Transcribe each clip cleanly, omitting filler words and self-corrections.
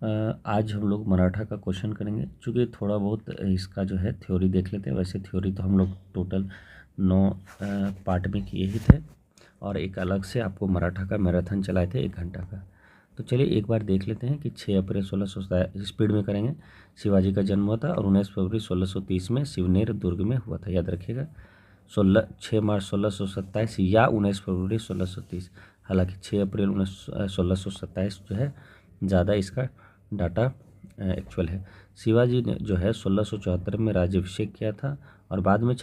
आज हम लोग मराठा का क्वेश्चन करेंगे। चूँकि थोड़ा बहुत इसका जो है थ्योरी देख लेते हैं। वैसे थ्योरी तो हम लोग टोटल 9 पार्ट में किए ही थे और एक अलग से आपको मराठा का मैराथन चलाए थे 1 घंटा का। तो चलिए एक बार देख लेते हैं कि 6 अप्रैल 1627 स्पीड में करेंगे। शिवाजी का जन्म हुआ था और 19 फरवरी 1630 में शिवनेर दुर्ग में हुआ था, याद रखिएगा। 6 मार्च 1627 या 19 फरवरी 1630। हालांकि 6 अप्रैल 1627 जो है ज़्यादा इसका डाटा एक्चुअल है। शिवाजी ने जो है 1674 में राज्याभिषेक किया था और बाद में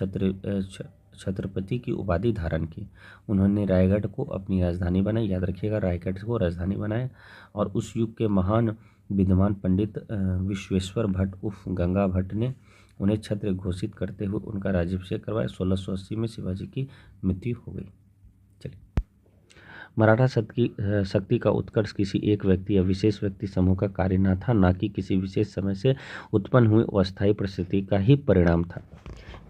छत्रपति की उपाधि धारण की। उन्होंने रायगढ़ को अपनी राजधानी बनाई, याद रखिएगा, रायगढ़ को राजधानी बनाया। और उस युग के महान विद्वान पंडित विश्वेश्वर भट्ट उर्फ गंगा भट्ट ने उन्हें छत्र घोषित करते हुए उनका राज्याभिषेक करवाया। 1680 में शिवाजी की मृत्यु हो गई। चलिए, मराठा शक्ति का उत्कर्ष किसी एक व्यक्ति या विशेष व्यक्ति समूह का कार्य न था, न कि किसी विशेष समय से उत्पन्न हुई अस्थायी परिस्थिति का ही परिणाम था।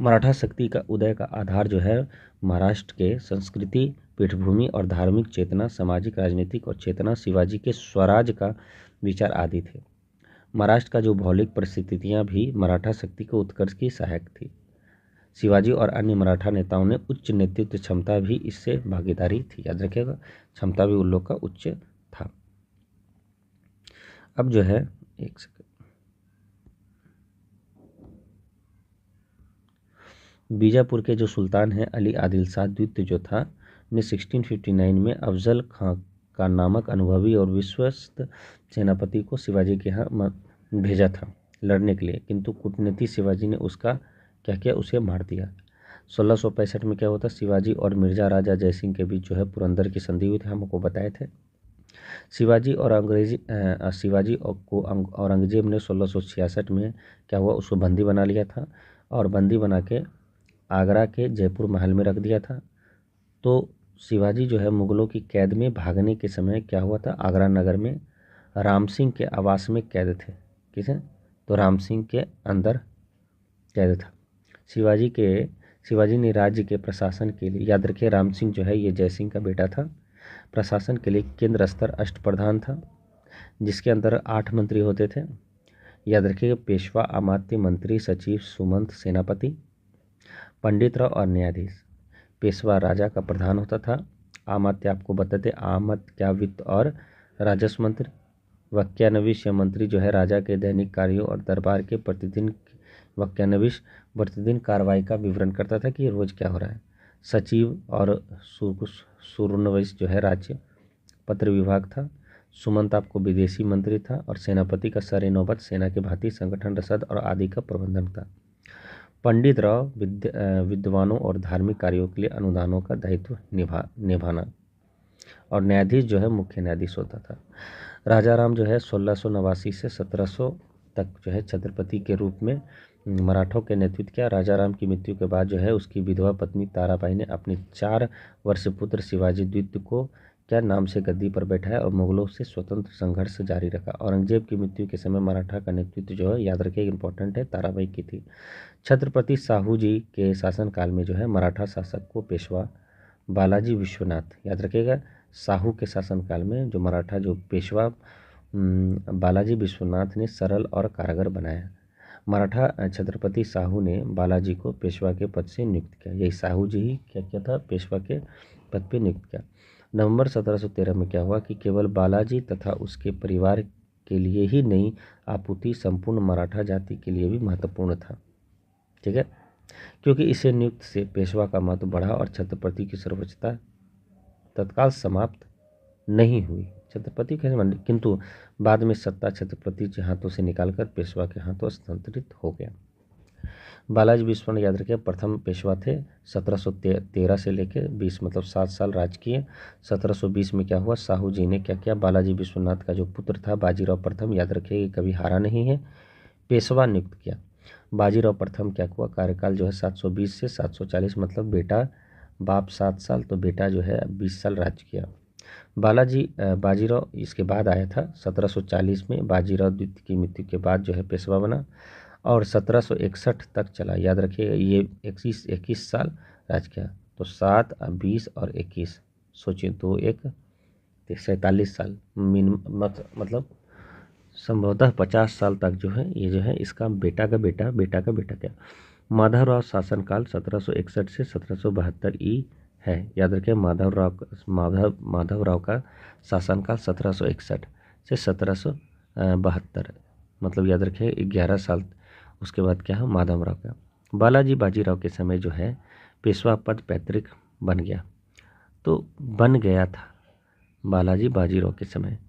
मराठा शक्ति का उदय का आधार जो है महाराष्ट्र के संस्कृति, पृष्ठभूमि और धार्मिक चेतना, सामाजिक, राजनीतिक और चेतना, शिवाजी के स्वराज का विचार आदि थे। महाराष्ट्र का जो भौगोलिक परिस्थितियां भी मराठा शक्ति के उत्कर्ष की सहायक थी। शिवाजी और अन्य मराठा नेताओं ने उच्च नेतृत्व क्षमता भी इससे भागीदारी थी, याद रखिएगा, क्षमता भी उन लोग का उच्च था। अब जो है एक सेकंड, बीजापुर के जो सुल्तान हैं अली आदिल शाह द्वितीय जो था ने 1659 में अफजल खां का नामक अनुभवी और विश्वस्त सेनापति को शिवाजी के यहाँ भेजा था लड़ने के लिए, किंतु कूटनीति शिवाजी ने उसका क्या किया, उसे मार दिया। 1665 में क्या होता, शिवाजी और मिर्जा राजा जयसिंह के बीच जो है पुरंदर की संधि हुई थी, हमको बताए थे। शिवाजी को औरंगजेब ने 1666 में क्या हुआ, उसको बंदी बना लिया था और बंदी बना के आगरा के जयपुर महल में रख दिया था। तो शिवाजी जो है मुगलों की कैद में भागने के समय क्या हुआ था, आगरा नगर में राम सिंह के आवास में कैद थे। किसे, तो राम सिंह के अंदर कैद था। शिवाजी ने राज्य के प्रशासन के लिए, याद रखिए राम सिंह जो है ये जयसिंह का बेटा था, प्रशासन के लिए केंद्र स्तर अष्टप्रधान था जिसके अंदर 8 मंत्री होते थे। याद रखिए पेशवा, अमात्य, मंत्री, सचिव, सुमंत, सेनापति, पंडित राव और न्यायाधीश। पेशवा राजा का प्रधान होता था। आमात्य आपको बताते, आमत क्या, वित्त और राजस्व मंत्री। वक्यानविश या मंत्री जो है राजा के दैनिक कार्यों और दरबार के वक्यानविश प्रतिदिन कार्रवाई का विवरण करता था कि रोज क्या हो रहा है। सचिव और सूरनविश जो है राज्य पत्र विभाग था। सुमंत आपको विदेशी मंत्री था और सेनापति का सर नौबत सेना के भांति संगठन, रसद और आदि का प्रबंधन था। पंडित राव विद्वानों और धार्मिक कार्यों के लिए अनुदानों का दायित्व निभाना। और न्यायाधीश जो है मुख्य न्यायाधीश होता था। राजा राम जो है 1689 से 1700 तक जो है छत्रपति के रूप में मराठों के नेतृत्व किया। राजा राम की मृत्यु के बाद जो है उसकी विधवा पत्नी ताराबाई ने अपने 4 वर्षीय पुत्र शिवाजी द्वितीय को क्या नाम से गद्दी पर बैठाया और मुगलों से स्वतंत्र संघर्ष जारी रखा। औरंगजेब की मृत्यु के समय मराठा का नेतृत्व जो है, याद रखिए इंपॉर्टेंट है, ताराबाई की थी। छत्रपति साहू जी के शासनकाल में जो है मराठा शासक को पेशवा बालाजी विश्वनाथ, याद रखिएगा, साहू के शासनकाल में जो मराठा जो पेशवा बालाजी विश्वनाथ ने सरल और कारगर बनाया। मराठा छत्रपति साहू ने बालाजी को पेशवा के पद से नियुक्त किया। यही साहू जी ही क्या किया था, पेशवा के पद पे नियुक्त किया। नवंबर 1713 में क्या हुआ कि केवल बालाजी तथा उसके परिवार के लिए ही नहीं, आपूर्ति संपूर्ण मराठा जाति के लिए भी महत्वपूर्ण था। ठीक है, क्योंकि इसे नियुक्त से पेशवा का महत्व बढ़ा और छत्रपति की सर्वोच्चता तत्काल समाप्त नहीं हुई। छत्रपति के किंतु बाद में सत्ता छत्रपति के हाथों से निकालकर पेशवा के हाथों स्थानांतरित हो गया। बालाजी विश्वनाथ, याद रखिए, प्रथम पेशवा थे। 1713 से लेकर 20 मतलब 7 साल राज किए। 1720 में क्या हुआ, साहू जी ने क्या किया, बालाजी विश्वनाथ का जो पुत्र था बाजीराव प्रथम, याद रखिए कभी हारा नहीं है, पेशवा नियुक्त किया। बाजीराव प्रथम क्या हुआ, कार्यकाल जो है 720 से 740, मतलब बेटा बाप 7 साल तो बेटा जो है 20 साल राज किया। बाजीराव इसके बाद आया था 1740 में। बाजीराव द्वितीय की मृत्यु के बाद जो है पेशवा बना और 1761 तक चला। याद रखिए ये 21 साल राज किया। तो 7, 20 और 21, सोचिए 2, 1, 47 साल मतलब संभवतः 50 साल तक जो है ये जो है इसका बेटा का बेटा क्या माधवराव शासनकाल 1761 से 1772 ई है। याद रखें माधवराव का शासनकाल 1761 से 1772, मतलब याद रखें 11 साल। उसके बाद क्या है माधवराव का। बालाजी बाजीराव के समय जो है पेशवा पद पैतृक बन गया, तो बन गया था बालाजी बाजीराव के समय।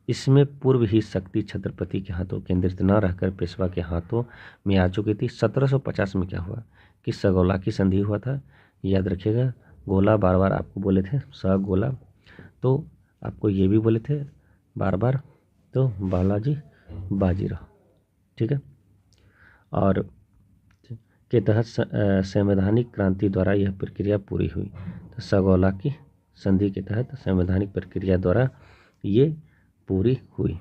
इसमें पूर्व ही शक्ति छत्रपति के हाथों केंद्रित न रहकर पेशवा के हाथों में आ चुकी थी। 1750 में क्या हुआ कि सगौला की संधि हुआ था। याद रखिएगा, गोला बार बार आपको बोले थे सगोला, तो आपको ये भी बोले थे बार बार, तो बालाजी बाजीराव, ठीक है। और के तहत संवैधानिक क्रांति द्वारा यह प्रक्रिया पूरी हुई। तो सगौला की संधि के तहत संवैधानिक प्रक्रिया द्वारा ये पूरी हुई।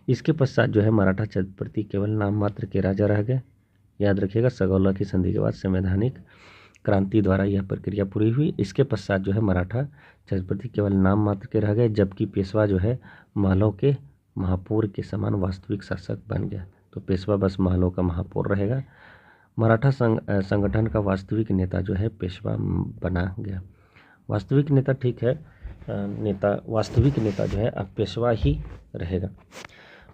इसके पश्चात जो है मराठा छत्रपति केवल नाम मात्र के राजा रह गए। याद रखिएगा, सगौला की संधि के बाद संवैधानिक क्रांति द्वारा यह प्रक्रिया पूरी हुई। इसके पश्चात जो है मराठा छत्रपति केवल नाम मात्र के रह गए, जबकि पेशवा जो है महलों के महापौर के समान वास्तविक शासक बन गया। तो पेशवा बस महलों का महापौर रहेगा। मराठा संगठन का वास्तविक नेता जो है पेशवा बना गया। वास्तविक नेता ठीक है, वास्तविक नेता जो है अब पेशवा ही रहेगा।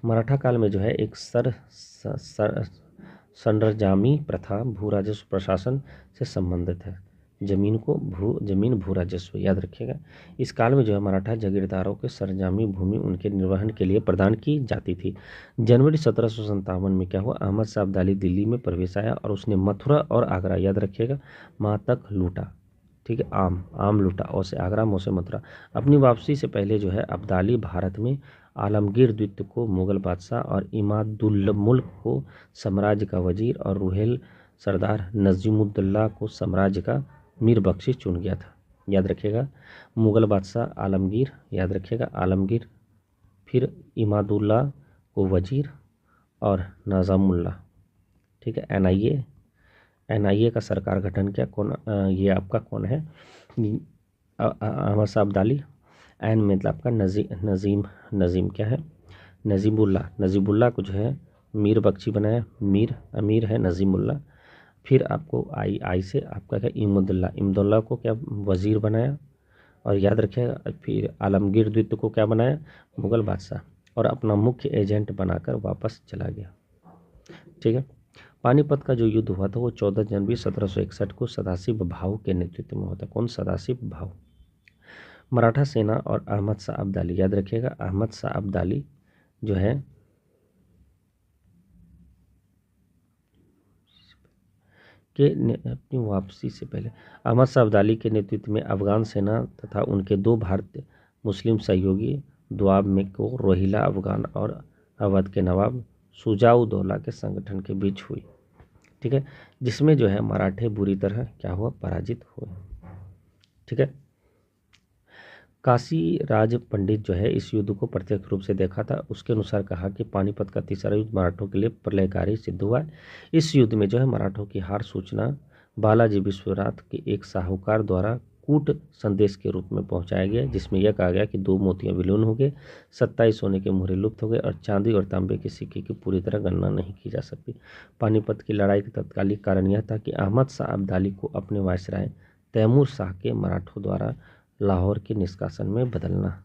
मराठा काल में जो है एक संरजामी प्रथा भू राजस्व प्रशासन से संबंधित है। जमीन भू राजस्व, याद रखिएगा। इस काल में जो है मराठा जागीरदारों के सरंजामी भूमि उनके निर्वहन के लिए प्रदान की जाती थी। जनवरी 1757 में क्या हुआ, अहमद शाह अब्दाली दिल्ली में प्रवेश आया और उसने मथुरा और आगरा, याद रखिएगा, माँ तक लूटा, ठीक है। आम लूटा, और से आगरा, मोह से मथुरा। अपनी वापसी से पहले जो है अब्दाली भारत में आलमगीर द्वितीय को मुगल बादशाह और इमादुल मुल्क को साम्राज्य का वजीर और रुहेल सरदार नजीमुद्दौला को साम्राज्य का मीर बख्शी चुन गया था। याद रखिएगा, मुगल बादशाह आलमगीर, याद रखिएगा आलमगीर, फिर इमादुल्ला को वजीर और नज़ामुल्ला, ठीक है। एनआईए का सरकार गठन किया कौन, ये आपका कौन है, अहमद शाह अब्दाली। एन मतलब आपका नजीम क्या है, नजीबुल्ला को जो है मीर बख्शी बनाया, अमीर है नजीमुल्ला। फिर आपको आई से आपका क्या इमदुल्ला को क्या वजीर बनाया, और याद रखिएगा फिर आलमगीर द्वितीय को क्या बनाया, मुगल बादशाह, और अपना मुख्य एजेंट बनाकर वापस चला गया, ठीक है। पानीपत का जो युद्ध हुआ था वो 14 जनवरी 1761 को सदाशिव भाऊ के नेतृत्व में होता। कौन, सदाशिव भाऊ। मराठा सेना और अहमद शाह अब्दाली, याद रखिएगा अहमद शाह अब्दाली जो है अपनी वापसी से पहले अहमद शाह अब्दाली के नेतृत्व में अफगान सेना तथा उनके दो भारतीय मुस्लिम सहयोगी दोआब में को रोहिला अफगान और अवध के नवाब शुजाउद्दौला के संगठन के बीच हुई, ठीक है, जिसमें जो है मराठे बुरी तरह क्या हुआ, पराजित हुए, ठीक है। काशी राज पंडित जो है इस युद्ध को प्रत्यक्ष रूप से देखा था। उसके अनुसार कहा कि पानीपत का तीसरा युद्ध मराठों के लिए प्रलयकारी सिद्ध हुआ। इस युद्ध में जो है मराठों की हार सूचना बालाजी विश्वनाथ के एक साहूकार द्वारा कूट संदेश के रूप में पहुंचाया गया, जिसमें यह कहा गया कि 2 मोतियां विलीन हो गए, 27 सोने के मुहरे लुप्त हो गए और चांदी और तांबे के सिक्के की पूरी तरह गणना नहीं की जा सकती। पानीपत की लड़ाई का तत्कालिक कारण यह था कि अहमद शाह अब्दाली को अपने वायसराय तैमूर शाह के मराठों द्वारा लाहौर के निष्कासन में बदलना।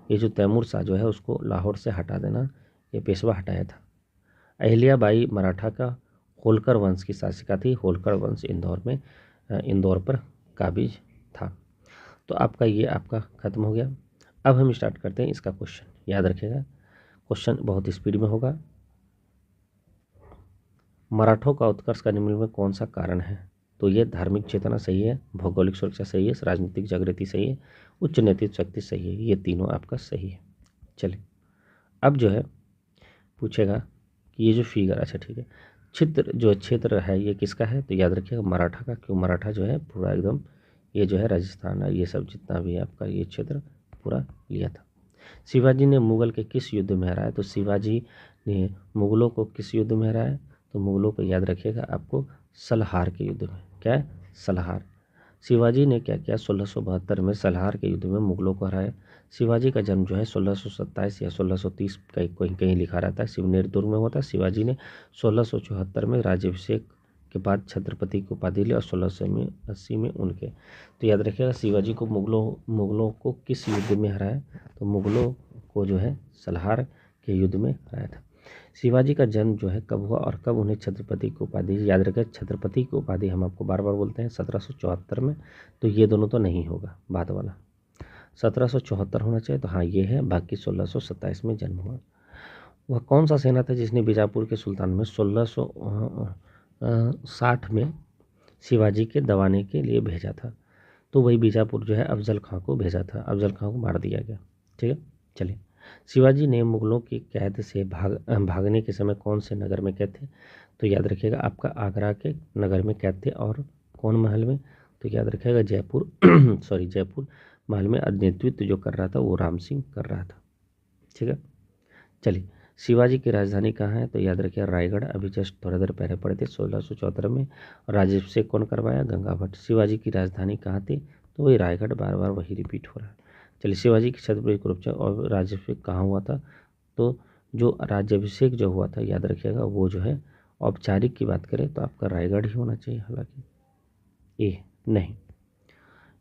ये जो तैमूर शाह जो है उसको लाहौर से हटा देना, ये पेशवा हटाया था। अहिल्याबाई मराठा का होलकर वंश की शासिका थी। होलकर वंश इंदौर पर काबिज था। तो आपका ये आपका खत्म हो गया। अब हम स्टार्ट करते हैं इसका क्वेश्चन। याद रखिएगा, क्वेश्चन बहुत स्पीड में होगा। मराठों का उत्कर्ष का निम्न में कौन सा कारण है? तो ये धार्मिक चेतना सही है, भौगोलिक सुरक्षा सही है, राजनीतिक जागृति सही है, उच्च नैतिक शक्ति सही है। ये तीनों आपका सही है। चलिए अब जो है पूछेगा कि ये जो फिगर, अच्छा ठीक है, क्षेत्र है ये किसका है? तो याद रखिएगा मराठा का। क्यों? मराठा जो है पूरा एकदम ये जो है राजस्थान है, ये सब जितना भी है आपका ये क्षेत्र पूरा लिया था। शिवाजी ने मुगल के किस युद्ध में हराया? तो शिवाजी ने मुगलों को किस युद्ध में हराया? तो मुगलों को याद रखिएगा आपको सलहार के युद्ध में। क्या है? सलहार। शिवाजी ने क्या किया, 1672 में सलाहर के युद्ध में मुगलों को हराया। शिवाजी का जन्म जो है 1627 या 1630 कहीं कहीं कहीं लिखा रहता है, शिवनेरी दुर्ग में होता है। शिवाजी ने 1674 में राज्याभिषेक के बाद छत्रपति की उपाधि ली और 1680 में उनके, तो याद रखिएगा शिवाजी को मुगलों को किस युद्ध में हराया, तो मुगलों को जो है सलाहर के युद्ध में हराया था। शिवाजी का जन्म जो है कब हुआ और कब उन्हें छत्रपति की उपाधि, याद रखें छत्रपति की उपाधि हम आपको बार बार बोलते हैं 1774 में, तो ये दोनों तो नहीं होगा, बाद वाला 1774 होना चाहिए, तो हाँ ये है, बाकी 1627 में जन्म हुआ। वह कौन सा सेना था जिसने बीजापुर के सुल्तान में 1660 में शिवाजी के दबाने के लिए भेजा था, तो वही बीजापुर जो है अफजल खां को भेजा था, अफजल खां को मार दिया गया। ठीक है, चलिए। शिवाजी ने मुगलों की कैद से भागने के समय कौन से नगर में कैद थे, तो याद रखिएगा आपका आगरा के नगर में कैद थे, और कौन महल में, तो याद रखिएगा जयपुर जयपुर महल में नेतृत्व जो कर रहा था वो राम सिंह कर रहा था। ठीक है, चलिए। शिवाजी की राजधानी कहाँ है, तो याद रखिए रायगढ़, अभी जस्ट थोड़ा देर पहले पढ़े थे 1674 में, और राज्याभिषेक कौन करवाया, गंगा भट्ट। शिवाजी की राजधानी कहाँ थी, तो वही रायगढ़, बार बार वही रिपीट हो रहा है। चलिए, शिवाजी की छत्रपति को उपचार और राज्याभिषेक कहाँ हुआ था, तो जो राज्याभिषेक जो हुआ था याद रखिएगा वो जो है औपचारिक की बात करें तो आपका रायगढ़ ही होना चाहिए, हालांकि ये नहीं,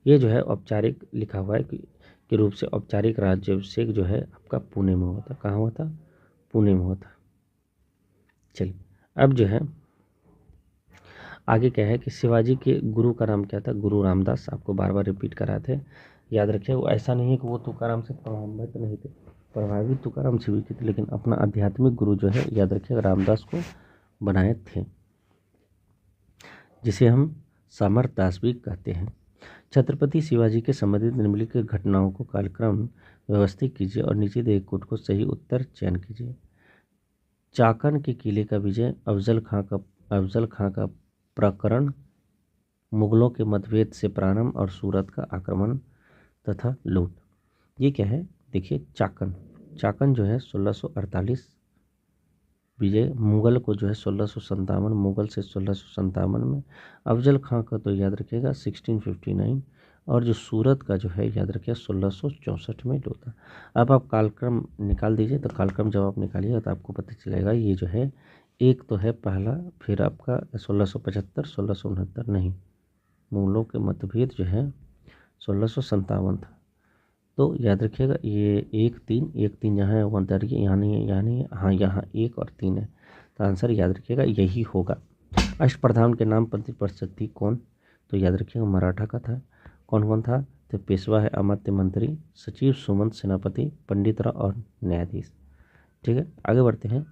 ये जो है औपचारिक लिखा हुआ है कि रूप से औपचारिक राज्याभिषेक जो है आपका पुणे में हुआ था। कहाँ हुआ था, पुणे में हुआ था। चलिए, अब जो है आगे क्या है कि शिवाजी के गुरु का नाम क्या था, गुरु रामदास, आपको बार बार रिपीट कराए थे, याद रखिए। वो ऐसा नहीं है कि वो तुकाराम से प्रभावित नहीं थे, प्रभावित तुकाराम से भी थे, लेकिन अपना आध्यात्मिक गुरु जो है याद रखिए रामदास को बनाए थे, जिसे हम समर्थ दास भी कहते हैं। छत्रपति शिवाजी के संबंधित निम्नलिखित घटनाओं को कालक्रम व्यवस्थित कीजिए और नीचे दिए कोट को सही उत्तर चयन कीजिए। चाकन के किले का विजय, अफजल खां का प्रकरण, मुगलों के मतभेद से प्रारंभ और सूरत का आक्रमण तथा लूट। ये क्या है, देखिए चाकन जो है 1648 विजय, मुगल को जो है 1657, मुगल से 1657 में, अफजल खां का तो याद रखिएगा 1659, और जो सूरत का जो है याद रखिएगा 1664 में लूटा। अब आप कालक्रम निकाल दीजिए, तो कालक्रम जब आप निकालिएगा तो आपको पता चलेगा ये जो है एक तो है पहला, फिर आपका 1675, 1669 नहीं, मुगलों के मतभेद जो है 1657 था, तो याद रखिएगा ये 1 3 यहाँ है, 1 यहाँ नहीं है, यहाँ नहीं है, हाँ यहाँ 1 और 3 है, तो आंसर याद रखिएगा यही होगा। अष्टप्रधान के नाम मंत्रिपरिषद थी कौन, तो याद रखिएगा मराठा का था। कौन कौन था, तो पेशवा है अमात्य मंत्री, सचिव सुमंत सेनापति, पंडित राव और न्यायाधीश। ठीक है, आगे बढ़ते हैं।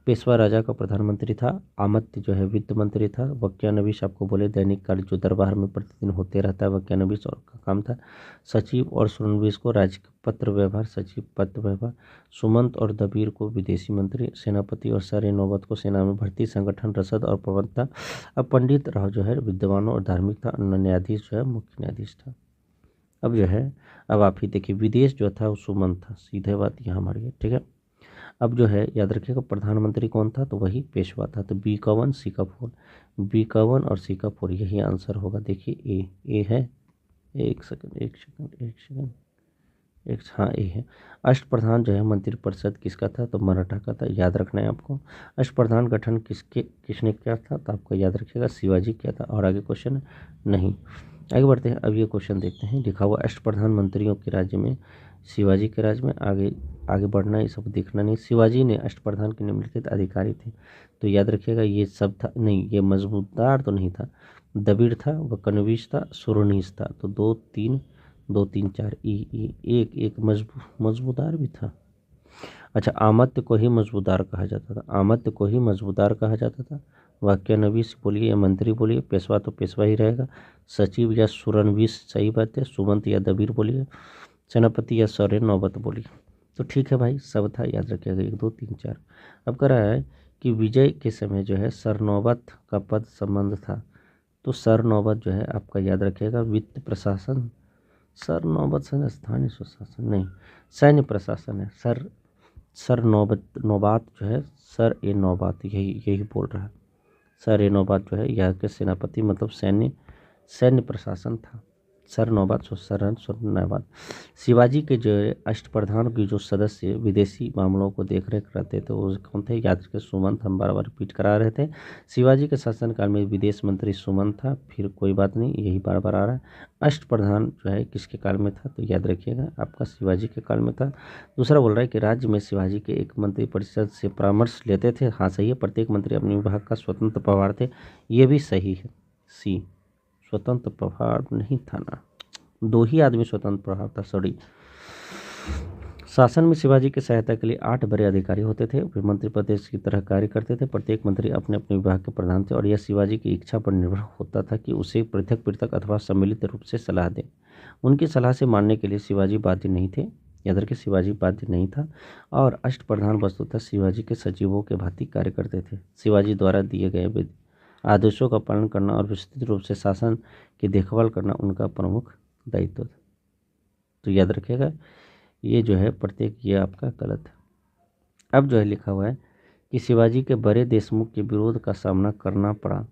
पेशवा राजा का प्रधानमंत्री था, आमत्य जो है वित्त मंत्री था, वक्यानबीश आपको बोले दैनिक कार्य जो दरबार में प्रतिदिन होते रहता है वक्यानबीश और का काम था। सचिव और सुरनबीश को राज्य पत्र व्यवहार, सचिव पत्र व्यवहार, सुमंत और दबीर को विदेशी मंत्री, सेनापति और सर नौबत को सेना में भर्ती, संगठन, रसद और प्रबंध था। अब पंडित राव जो है विद्वानों और धार्मिक था, न्यायाधीश जो है मुख्य न्यायाधीश था। अब जो है अब आप ही देखिए विदेश जो था वो सुमंत था, सीधे बात यहाँ हमारी है। ठीक है, अब जो है याद रखिएगा प्रधानमंत्री कौन था, तो वही पेशवा था, तो B51 C4, B51 और C4 यही आंसर होगा। देखिए ए है, एक सेकंड, हाँ ए है। अष्टप्रधान जो है मंत्रिपरिषद किसका था, तो मराठा का था, याद रखना है आपको। अष्टप्रधान गठन किसने किया था, तो आपको याद रखिएगा शिवाजी किया था। और आगे क्वेश्चन नहीं, आगे बढ़ते हैं। अब ये क्वेश्चन देखते हैं, लिखा हुआ अष्टप्रधान मंत्रियों के राज्य में, शिवाजी के राज्य में, आगे बढ़ना ये सब देखना नहीं। शिवाजी ने अष्टप्रधान के निम्नलिखित अधिकारी थे, तो याद रखिएगा ये सब था नहीं, ये मजबूतदार तो नहीं था, दबीर था, वकनवीश था, सुरनीस था, तो 2 3 4 एक मजबूदार भी था। अच्छा, आमत्य को ही मजबूदार कहा जाता था, आमत्य को ही मजबूदार कहा जाता था। वाक्यानबीस बोलिए या मंत्री बोलिए, पेशवा तो पेशवा ही रहेगा, सचिव या सुरनबीस सही बात है, सुमंत या दबीर बोलिए, सेनापति या सौर्य नौबत बोलिए। तो ठीक है भाई, सब था, याद रखिएगा 1 2 3 4। अब कह रहा है कि विजय के समय जो है सरनौबत का पद संबंध था, तो सरनौबत जो है आपका याद रखिएगा वित्त प्रशासन, सरनौबत से स्थानीय सुशासन नहीं, सैन्य प्रशासन है। सर नौबात जो है सर ए नौबात यही बोल रहा है, सर ए नौबात जो है यहाँ के सेनापति मतलब सैन्य सैन्य प्रशासन था। सरनौबत सरनौबत शिवाजी के जो अष्टप्रधान की जो सदस्य विदेशी मामलों को देख रेख करते थे वो कौन थे? याद रखें, सुमंत। हम बार बार रिपीट करा रहे थे। शिवाजी के शासनकाल में विदेश मंत्री सुमंत था। फिर कोई बात नहीं, यही बार बार आ रहा है। अष्टप्रधान जो है किसके काल में था? तो याद रखिएगा आपका शिवाजी के काल में था। दूसरा बोल रहा है कि राज्य में शिवाजी के एक मंत्री परिषद से परामर्श लेते थे। हाँ सही है, प्रत्येक मंत्री अपने विभाग का स्वतंत्र प्रभार थे, ये भी सही है। सी, स्वतंत्र प्रभार नहीं था ना, 2 ही आदमी स्वतंत्र प्रभार था, सॉरी। शासन में शिवाजी की सहायता के लिए 8 बड़े अधिकारी होते थे। वे मंत्री प्रदेश की तरह कार्य करते थे। प्रत्येक मंत्री अपने अपने विभाग के प्रधान थे और यह शिवाजी की इच्छा पर निर्भर होता था कि उसे पृथक पृथक अथवा सम्मिलित रूप से सलाह दें। उनकी सलाह से मानने के लिए शिवाजी बाध्य नहीं थे। याद रखिए, शिवाजी बाध्य नहीं था। और अष्टप्रधान वस्तुतः शिवाजी के सचिवों के भांति कार्य करते थे। शिवाजी द्वारा दिए गए आदेशों का पालन करना और विस्तृत रूप से शासन की देखभाल करना उनका प्रमुख दायित्व था। तो याद रखिएगा, ये जो है प्रत्येक ये आपका गलत है। अब जो है लिखा हुआ है कि शिवाजी के बड़े देशमुख के विरोध का सामना करना पड़ा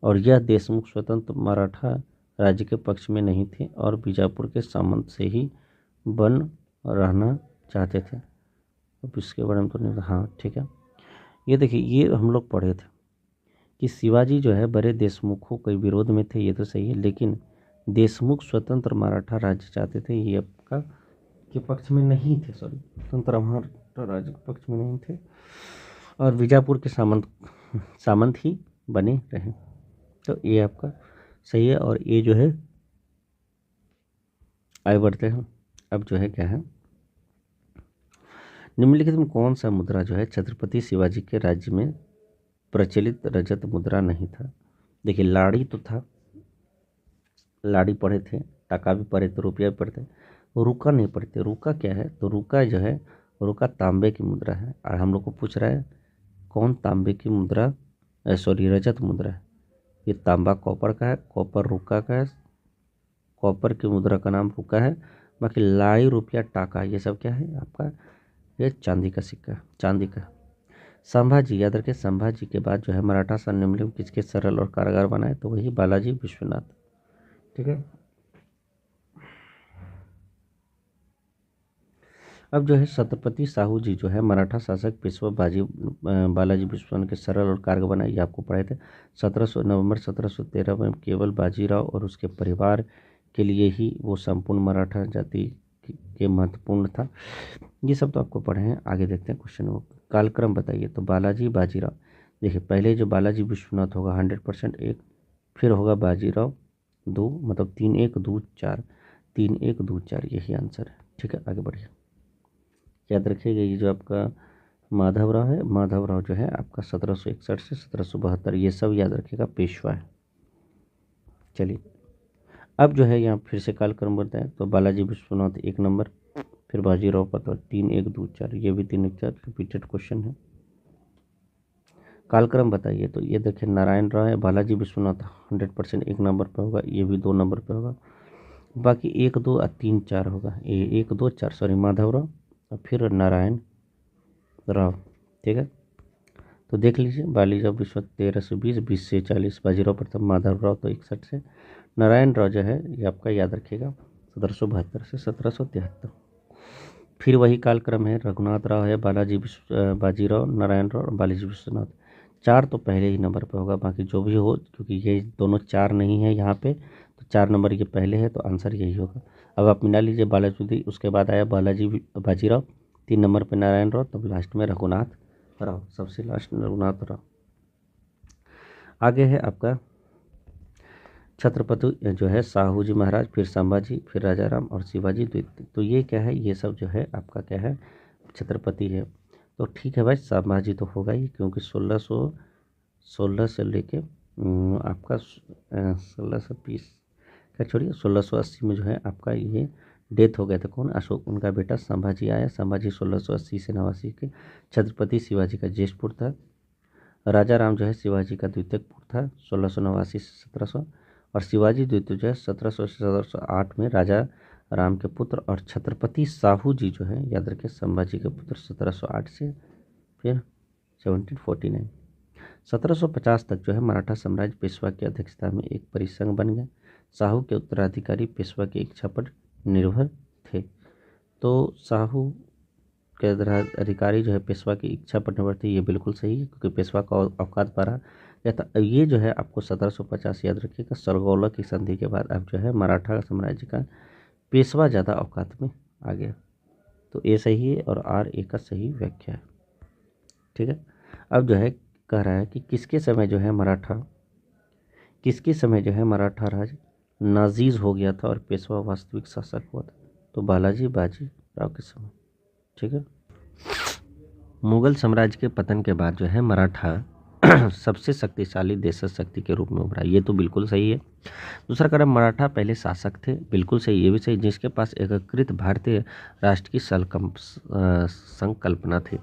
और यह देशमुख स्वतंत्र मराठा राज्य के पक्ष में नहीं थे और बीजापुर के सामंत से ही बन रहना चाहते थे। अब इसके बारे में तो नहीं, हाँ ठीक है। ये देखिए, ये हम लोग पढ़े थे कि शिवाजी जो है बड़े देशमुखों के विरोध में थे, ये तो सही है, लेकिन देशमुख स्वतंत्र मराठा राज्य चाहते थे, ये आपका के पक्ष में नहीं थे, सॉरी, स्वतंत्र मराठा राज्य के पक्ष में नहीं थे और बीजापुर के सामंत ही बने रहे। तो ये आपका सही है। और ये जो है आगे बढ़ते हैं। अब जो है क्या है, निम्नलिखित में कौन सा मुद्रा जो है छत्रपति शिवाजी के राज्य में प्रचलित रजत मुद्रा नहीं था? देखिए, लाड़ी तो था, लाड़ी पढ़े थे, टाका भी पढ़े थे, रुपया भी पढ़े थे, रुका नहीं पढ़ते। रुका क्या है? तो रुका जो है, रुका तांबे की मुद्रा है। और हम लोग को पूछ रहा है कौन तांबे की मुद्रा, सॉरी रजत मुद्रा है। ये तांबा कॉपर का है, कॉपर रुका का है, कॉपर की मुद्रा का नाम रुका है। बाकी लाड़ी, रुपया, टाका, ये सब क्या है आपका? ये चांदी का सिक्का, चांदी का। संभाजी, याद रखें, संभाजी के बाद जो है मराठा सैन्य नियम किसके सरल और कारगर बनाए? तो वही बालाजी विश्वनाथ। ठीक है। अब जो है छत्रपति साहू जी जो है मराठा शासक पेशवा बालाजी विश्वनाथ के सरल और कारगर बनाए, ये आपको पढ़े थे। 1700 नवंबर 1713 में केवल बाजीराव और उसके परिवार के लिए ही वो संपूर्ण मराठा जाति के महत्वपूर्ण था। ये सब तो आपको पढ़े हैं। आगे देखते हैं क्वेश्चन वो कालक्रम बताइए। तो बालाजी बाजीराव, देखिए पहले जो बालाजी विश्वनाथ होगा 100% 1, फिर होगा बाजीराव 2, मतलब 3 1 2 4, 3 1 2 4, यही आंसर है। ठीक है, आगे बढ़िए। याद रखिएगा, ये जो आपका माधवराव है, माधवराव जो है आपका 1761 से 1772, ये सब याद रखिएगा पेशवा है। चलिए, अब जो है यहाँ फिर से कालक्रम बताएं। तो बालाजी विश्वनाथ 1 नंबर, फिर बाजीराव पटवा 3 1 2 4, ये भी 3 1 4 रिपीटेड क्वेश्चन है। कालक्रम बताइए। तो ये देखिए, नारायण राव है, बालाजी विश्वनाथ 100% 1 नंबर पे होगा, ये भी 2 नंबर पे होगा। बाकी 1 2 और 3 4 होगा, ये 1 2 4, सॉरी, माधवराव और फिर नारायण राव। ठीक है, तो देख लीजिए, बालाजी विश्वनाथ 13 से 20, 20 से 40, बाजीराव प्रथम, माधवराव तो 61 से, नारायण राव जो है ये आपका याद रखिएगा 1772 से 1773। फिर वही कालक्रम है, रघुनाथ राव है, बाजीराव, नारायण राव और बालाजी विश्वनाथ। 4 तो पहले ही नंबर पे होगा, बाकी जो भी हो, क्योंकि ये दोनों 4 नहीं है यहाँ पे, तो 4 नंबर ये पहले है, तो आंसर यही होगा। अब आप मिला लीजिए, बालाजी, उसके बाद आया बाजीराव, 3 नंबर पे नारायण राव, तब लास्ट में रघुनाथ राव, सबसे लास्ट रघुनाथ राव। आगे है आपका छत्रपति जो है साहू जी महाराज, फिर संभाजी, फिर राजाराम और शिवाजी द्वितीय। तो ये क्या है? ये सब जो है आपका क्या है? छत्रपति है। तो ठीक है भाई, संभाजी तो होगा ही, क्योंकि 1616 से लेके आपका 1620 क्या, छोड़िए, 1680 में जो है आपका ये डेथ हो गया था। कौन? अशोक, उनका बेटा संभाजी आया। संभाजी 1680 से 89 के। छत्रपति शिवाजी का ज्येष्ठ पुत्र था। राजा राम जो है शिवाजी का द्वितीय पुत्र था, 1689 से 1700। और शिवाजी द्वितीय जो है 1700 से 1708 में राजा राम के पुत्र। और छत्रपति साहू जी जो है याद रखें संभाजी के पुत्र, 1708 से फिर 1749। 1750 तक जो है मराठा साम्राज्य पेशवा की अध्यक्षता में एक परिसंघ बन गया। शाहू के उत्तराधिकारी पेशवा की इच्छा पर निर्भर थे। तो शाहू के अधिकारी जो है पेशवा की इच्छा पर निर्भर थे, ये बिल्कुल सही है, क्योंकि पेशवा का औकात बढ़ा या था। ये जो है आपको 1750 याद रखिएगा, सरगौला की संधि के बाद अब जो है मराठा साम्राज्य का पेशवा ज़्यादा औकात में आ गया। तो ए सही है और आर ए का सही व्याख्या है। ठीक है, अब जो है कह रहा है कि किसके समय जो है मराठा राज नाजीज हो गया था और पेशवा वास्तविक शासक हुआ था। तो बालाजी बाजी राव के समय। ठीक है, मुगल साम्राज्य के पतन के बाद जो है मराठा सबसे शक्तिशाली देश शक्ति के रूप में उभरा, ये तो बिल्कुल सही है। दूसरा कदम, मराठा पहले शासक थे, बिल्कुल सही, ये भी सही, जिसके पास एकीकृत भारतीय राष्ट्र की संकल्पना थी।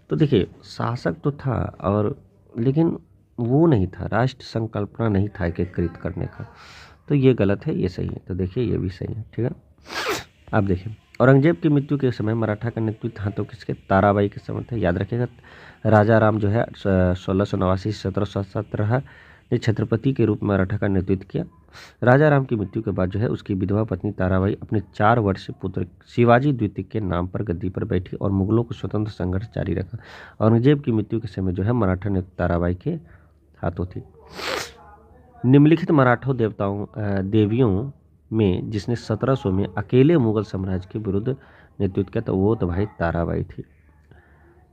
तो देखिए, शासक तो था और लेकिन वो नहीं था, राष्ट्र संकल्पना नहीं था एकीकृत करने का, तो ये गलत है, ये सही है। तो देखिए ये भी सही है। ठीक है, अब देखिए औरंगजेब की मृत्यु के समय मराठा का नेतृत्व हाथों किसके? ताराबाई के समय था, याद रखिएगा। राजा राम जो है 1689 से 1717 ने छत्रपति के रूप में मराठा का नेतृत्व किया। राजा राम की मृत्यु के बाद जो है उसकी विधवा पत्नी ताराबाई अपने 4 वर्षीय पुत्र शिवाजी द्वितीय के नाम पर गद्दी पर बैठी और मुगलों को स्वतंत्र संघर्ष जारी रखा। औरंगजेब की मृत्यु के समय जो है मराठा नेतृत्व ताराबाई के हाथों थी। निम्नलिखित मराठा देवियों में जिसने 1700 में अकेले मुगल साम्राज्य के विरुद्ध नेतृत्व किया, तो वो तो भाई ताराबाई थी।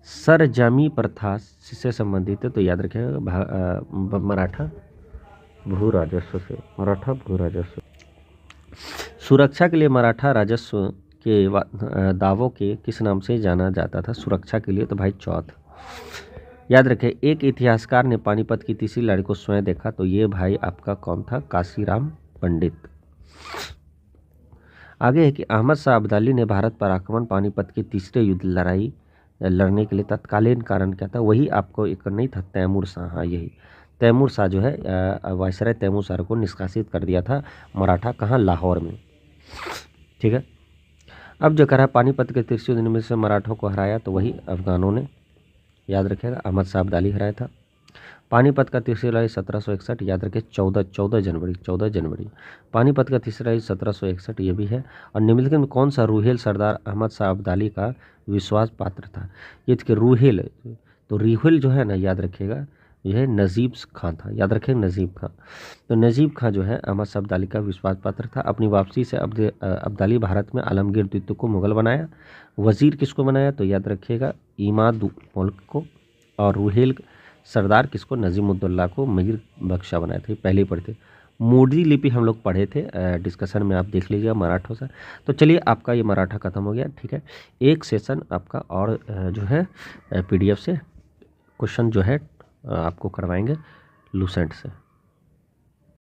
सरजमी प्रथा से संबंधित है, तो याद रखिएगा मराठा भू राजस्व से, मराठा भू राजस्व। सुरक्षा के लिए मराठा राजस्व के दावों के किस नाम से जाना जाता था? सुरक्षा के लिए तो भाई चौथ। याद रखें, एक इतिहासकार ने पानीपत की तीसरी लड़ाई को स्वयं देखा, तो ये भाई आपका कौन था? काशीराम पंडित। आगे है कि अहमद शाह अब्दाली ने भारत पर आक्रमण पानीपत की तीसरे युद्ध लड़ाई लड़ने के लिए तत्कालीन कारण क्या था? वही आपको एक नहीं था, तैमूर शाह। हाँ, यही तैमूर शाह जो है वायसराय तैमूर शाह को निष्कासित कर दिया था मराठा, कहाँ? लाहौर में। ठीक है, अब जो करा पानीपत के तीसरे युद्ध में से मराठों को हराया, तो वही अफगानों ने, याद रखिएगा, अहमद शाह अब्दाली हराया था। पानीपत का तीसरी लड़ाई 1761, याद रखें 14 जनवरी। पानीपत का तीसरी लड़ाई 1761, ये भी है। और निम्नलिखित में कौन सा रूहेल सरदार अहमद शाह अब्दाली का विश्वास पात्र था? ये कि रूहेल, तो रूहेल जो है ना, याद रखिएगा, यह नजीब खां था, याद रखें नजीब खां। तो नजीब खां जो है अहमद शाह अब्दाली का विश्वास पात्र था। अपनी वापसी से अब्दाली भारत में आलमगीर द्वितीय को मुगल बनाया। वजीर किसको बनाया? तो याद रखिएगा इमाद मुल्क को। और रूहेल सरदार किसको? नजीमुद्दौला को मीर बख्शा बनाए थे, पहले ही पढ़े थे। मोडी लिपि हम लोग पढ़े थे डिस्कशन में, आप देख लीजिएगा मराठों से। तो चलिए, आपका ये मराठा खत्म हो गया। ठीक है, एक सेशन आपका और जो है PDF से क्वेश्चन जो है आपको करवाएंगे लूसेंट से।